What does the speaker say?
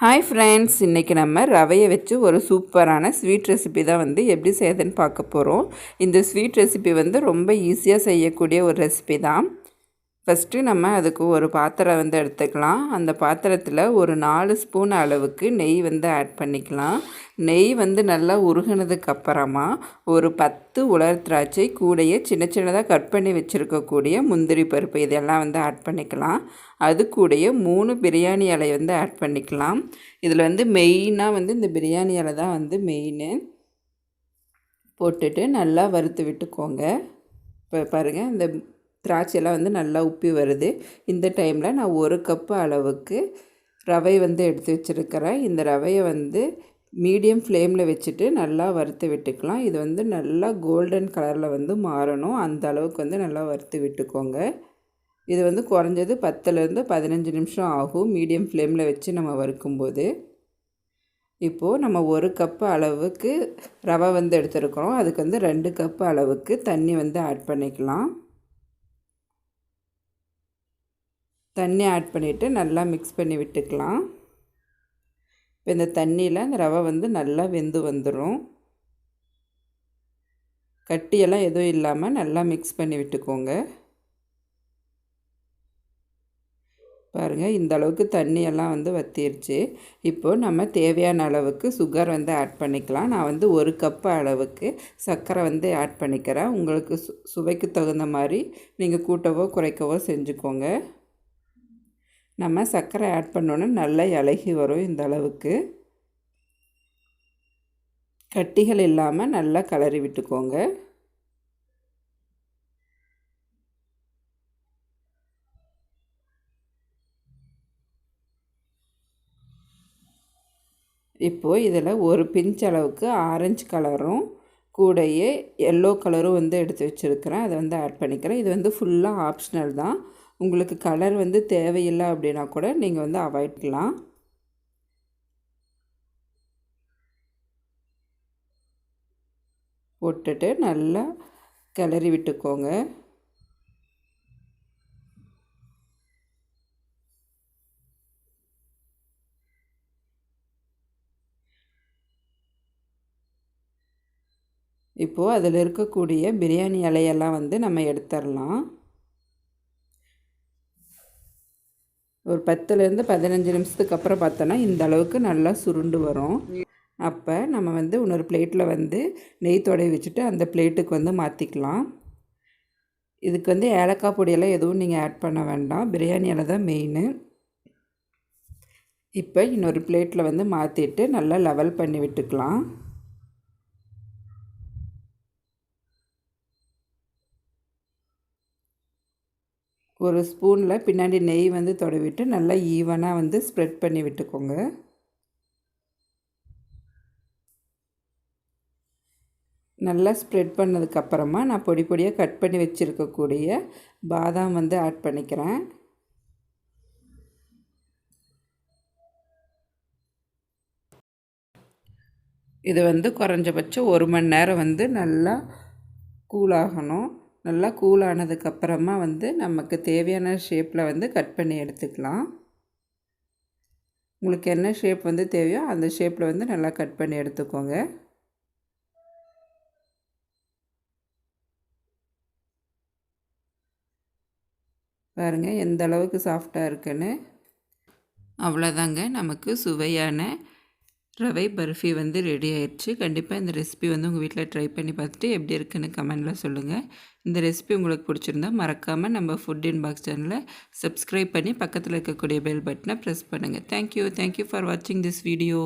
Hi friends, இன்றைக்கி நம்ம ரவையை வச்சு ஒரு சூப்பரான ஸ்வீட் ரெசிபி தான் வந்து எப்படி செய்யுதுன்னு பார்க்க போகிறோம். இந்த ஸ்வீட் ரெசிபி வந்து ரொம்ப ஈஸியாக செய்யக்கூடிய ஒரு ரெசிபி தான். ஃபஸ்ட்டு நம்ம அதுக்கு ஒரு பாத்திரம் வந்து எடுத்துக்கலாம். அந்த பாத்திரத்தில் ஒரு 4 ஸ்பூன் அளவுக்கு நெய் வந்து ஆட் பண்ணிக்கலாம். நெய் வந்து நல்லா உருகினதுக்கு அப்புறமா ஒரு 10 உலர் திராட்சை கூடையே சின்ன சின்னதாக கட் பண்ணி வச்சுருக்கக்கூடிய முந்திரி பருப்பு இதெல்லாம் வந்து ஆட் பண்ணிக்கலாம். அது கூடயே 3 பிரியாணி இலை வந்து ஆட் பண்ணிக்கலாம். இதில் வந்து மெயினாக வந்து இந்த பிரியாணி இலை தான் வந்து மெயின். போட்டுட்டு நல்லா வறுத்து விட்டுக்கோங்க. இப்போ பாருங்கள், இந்த திராட்சையெல்லாம் வந்து நல்லா உப்பி வருது. இந்த டைமில் நான் 1 கப்பு அளவுக்கு ரவை வந்து எடுத்து வச்சுருக்கிறேன். இந்த ரவையை வந்து மீடியம் ஃப்ளேமில் வச்சுட்டு நல்லா வறுத்து விட்டுக்கலாம். இது வந்து நல்லா கோல்டன் கலரில் வந்து மாறணும். அந்த அளவுக்கு வந்து நல்லா வறுத்து விட்டுக்கோங்க. இது வந்து குறைஞ்சது 10லேருந்து 15 நிமிஷம் ஆகும் மீடியம் ஃப்ளேமில் வச்சு நம்ம வறுக்கும்போது. இப்போது நம்ம 1 கப்பு அளவுக்கு ரவை வந்து எடுத்துருக்கிறோம். அதுக்கு வந்து 2 கப்பு அளவுக்கு தண்ணி வந்து ஆட் பண்ணிக்கலாம். தண்ணி ஆட் பண்ணிவிட்டு நல்லா மிக்ஸ் பண்ணி விட்டுக்கலாம். இப்போ இந்த தண்ணியில் அந்த ரவை வந்து நல்லா வெந்து வந்துடும். கட்டியெல்லாம் எதுவும் இல்லாமல் நல்லா மிக்ஸ் பண்ணி விட்டுக்கோங்க. பாருங்கள், இந்த அளவுக்கு தண்ணியெல்லாம் வந்து வற்றிருச்சு. இப்போது நம்ம தேவையான அளவுக்கு சுகர் வந்து ஆட் பண்ணிக்கலாம். நான் வந்து 1 கப்பு அளவுக்கு சர்க்கரை வந்து ஆட் பண்ணிக்கிறேன். உங்களுக்கு சுவைக்கு தகுந்த மாதிரி நீங்கள் கூட்டவோ குறைக்கவோ செஞ்சுக்கோங்க. நம்ம சர்க்கரை ஆட் பண்ணோன்னே நல்லா இலகி வரும். இந்த அளவுக்கு கட்டிகள் இல்லாமல் நல்லா கலரி விட்டுக்கோங்க. இப்போது இதில் ஒரு பிஞ்ச் அளவுக்கு ஆரஞ்சு கலரும் கூடையே எல்லோ கலரும் வந்து எடுத்து வச்சுருக்கிறேன். அதை வந்து ஆட் பண்ணிக்கிறேன். இது வந்து ஃபுல்லாக ஆப்ஷனல் தான். உங்களுக்கு கலர் வந்து தேவையில்லை அப்படின்னா கூட நீங்கள் வந்து அவாய்ட் பண்ணலாம். போட்டுட்டு நல்லா கிளறி விட்டுக்கோங்க. இப்போது அதில் இருக்கக்கூடிய பிரியாணி இலையெல்லாம் வந்து நம்ம எடுத்துடலாம். ஒரு 10லேருந்து 15 நிமிஷத்துக்கு அப்புறம் பார்த்தோன்னா இந்த அளவுக்கு நல்லா சுருண்டு வரும். அப்போ நம்ம வந்து இன்னொரு பிளேட்டில் வந்து நெய் தடவி வச்சுட்டு அந்த பிளேட்டுக்கு வந்து மாற்றிக்கலாம். இதுக்கு வந்து ஏலக்காய் பொடியெல்லாம் எதுவும் நீங்கள் ஆட் பண்ண வேண்டாம். பிரியாணி இலை தான் மெயின். இப்போ இன்னொரு பிளேட்டில் வந்து மாற்றிட்டு நல்லா லெவல் பண்ணி விட்டுக்கலாம். ஒரு ஸ்பூனில் பின்னாடி நெய் வந்து தடவிட்டு நல்லா ஈவனாக வந்து ஸ்ப்ரெட் பண்ணி விட்டுக்கோங்க. நல்லா ஸ்ப்ரெட் பண்ணதுக்கப்புறமா நான் பொடி பொடியாக கட் பண்ணி வச்சுருக்கக்கூடிய பாதாம் வந்து ஆட் பண்ணிக்கிறேன். இது வந்து குறைஞ்சபட்சம் 1 மணி நேரம் வந்து நல்லா கூலாகணும். நல்லா கூலானதுக்கப்புறமா வந்து நமக்கு தேவையான ஷேப்பில் வந்து கட் பண்ணி எடுத்துக்கலாம். உங்களுக்கு என்ன ஷேப் வந்து தேவையோ அந்த ஷேப்பில் வந்து நல்லா கட் பண்ணி எடுத்துக்கோங்க. பாருங்கள் எந்த அளவுக்கு சாஃப்டாக இருக்குன்னு. அவ்வளோதாங்க, நமக்கு சுவையான ரவை பர்ஃபி வந்து ரெடி ஆயிடுச்சு. கண்டிப்பாக இந்த ரெசிபி வந்து உங்கள் வீட்டில் ட்ரை பண்ணி பார்த்துட்டு எப்படி இருக்குன்னு கமெண்டில் சொல்லுங்கள். இந்த ரெசிபி உங்களுக்கு பிடிச்சிருந்தா மறக்காமல் நம்ம ஃபுட் இன் பாக்ஸ் சேனலை சப்ஸ்கிரைப் பண்ணி பக்கத்தில் இருக்கக்கூடிய பெல் பட்டனை ப்ரெஸ் பண்ணுங்கள். தேங்க்யூ ஃபார் வாட்சிங் திஸ் வீடியோ.